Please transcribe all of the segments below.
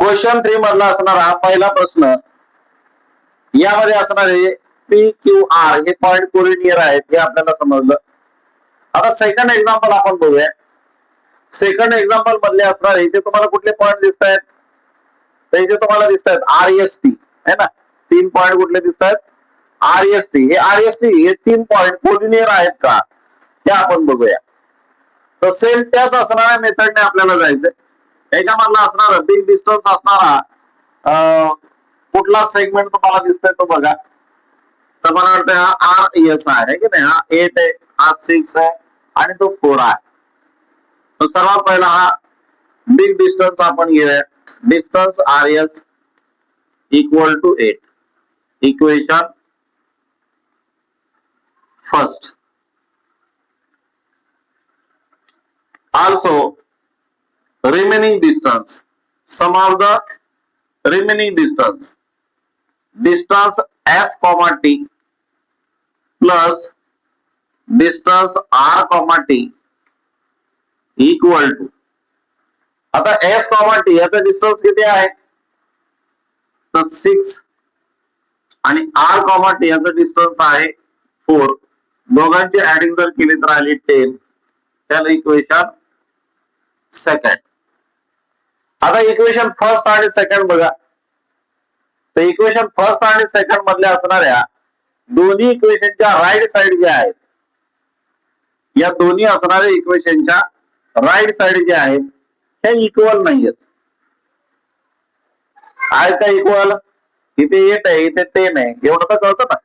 Question 3 मधला असणारा पहिला प्रश्न, यामध्ये असणारे पी क्यू आर हे पॉइंट कोलिनियर आहेत हे आपल्याला समजलं. आता सेकंड एक्झाम्पल आपण बघूया. सेकंड एक्झाम्पल मधले असणारे इथे तुम्हाला कुठले पॉइंट दिसत आहेत, तर इथे तुम्हाला दिसत आहेत RST है ना. 3 पॉइंट कुठले दिसत आहेत, RST. हे RST हे 3 पॉइंट कोलिनियर आहेत का हे आपण बघूया. तर सेम त्याच असणाऱ्या मेथडने आपल्याला जायचंय. याच्यामधला असणारा बिग डिस्टन्स असणारा कुठला सेगमेंट तुम्हाला दिसतोय तो बघा. तर मला वाटतं हा RS आहे की नाही, हा 8 आहे, हा 6 आहे आणि तो 4 आहे. तर सर्वात पहिला हा बिग डिस्टन्स आपण घेऊया. Distance RS equal to 8. Equation first. Also remaining distance, sum of the remaining distance S comma T plus distance R comma T equal to, आता S comma T याचा डिस्टन्स किती आहे, तर 6 आणि R comma T याचा distance आहे 4. दोघांची adding जर केली तर आली 10. त्याला इक्वेशन सेकंड. आता इक्वेशन फर्स्ट आणि सेकंड बघा. तर इक्वेशन फर्स्ट आणि सेकंड मधल्या असणाऱ्या दोन्ही इक्वेशनच्या राईट साइड ज्या आहेत, या दोन्ही असणाऱ्या इक्वेशनच्या राईट साइड ज्या आहेत हे इक्वल नाहीयेत. आहे का इक्वल? इथे 8 आहे, इथे 10 आहे, एवढं तर कळतं ना.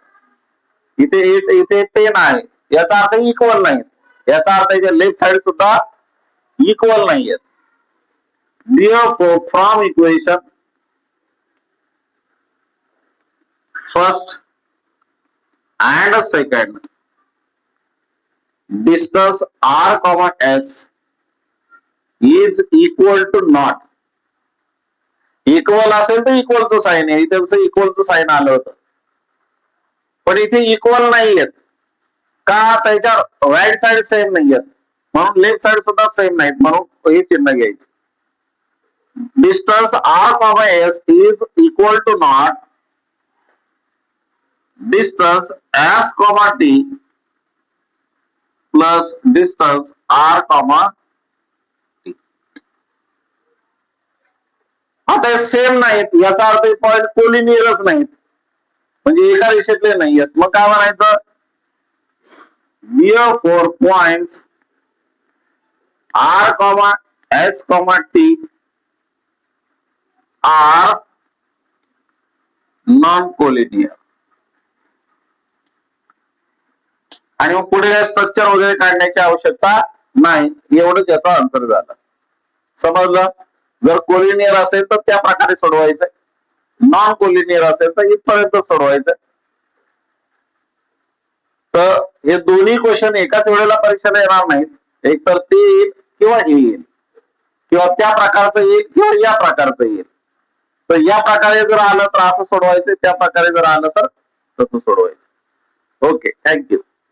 इथे 8 इथे 10 आहे, याचा अर्थ इक्वल नाही. याचा अर्थ याच्या लेफ्ट साइड सुद्धा इक्वल नाहीयेत. Therefore, from equation first and second, distance R comma S is equal to not. Equal असेल तर इक्वल टू साइन आहे, इथे इक्वल टू साइन आलं होतं, पण इथे इक्वल नाहीयेत का, त्याच्या राईट साइड सेम नाहीयेत, म्हणून लेफ्ट साइड सुद्धा सेम नाहीत, म्हणून हे चिन्ह घ्यायचं. Distance R comma S is equal to not distance S comma T plus distance R comma T. आता सेम नाहीत याचा अर्थ पॉइंट कोलिनियरच नाहीत, म्हणजे एका रेषेतले नाहीयेत. मग काय म्हणायचं, therefore points R comma S comma T are non collinear. आणि मग पुढे स्ट्रक्चर वगैरे काढण्याची आवश्यकता नाही, एवढंच याचा आन्सर झाला. समजलं? जर कोलिनियर असेल तर त्या प्रकारे सोडवायचं, नॉन कोलिनियर असेल तर इथपर्यंत सोडवायचं. तर हे दोन्ही क्वेश्चन एकाच वेळेला परीक्षेला येणार नाहीत. एक तर ते येईल किंवा हे येईल, किंवा त्या प्रकारचं येईल किंवा या प्रकारचं येईल. तर या प्रकारे जर आलं तर असं सोडवायचं, त्या प्रकारे जर आलं तर तसं सोडवायचं. Okay, thank you.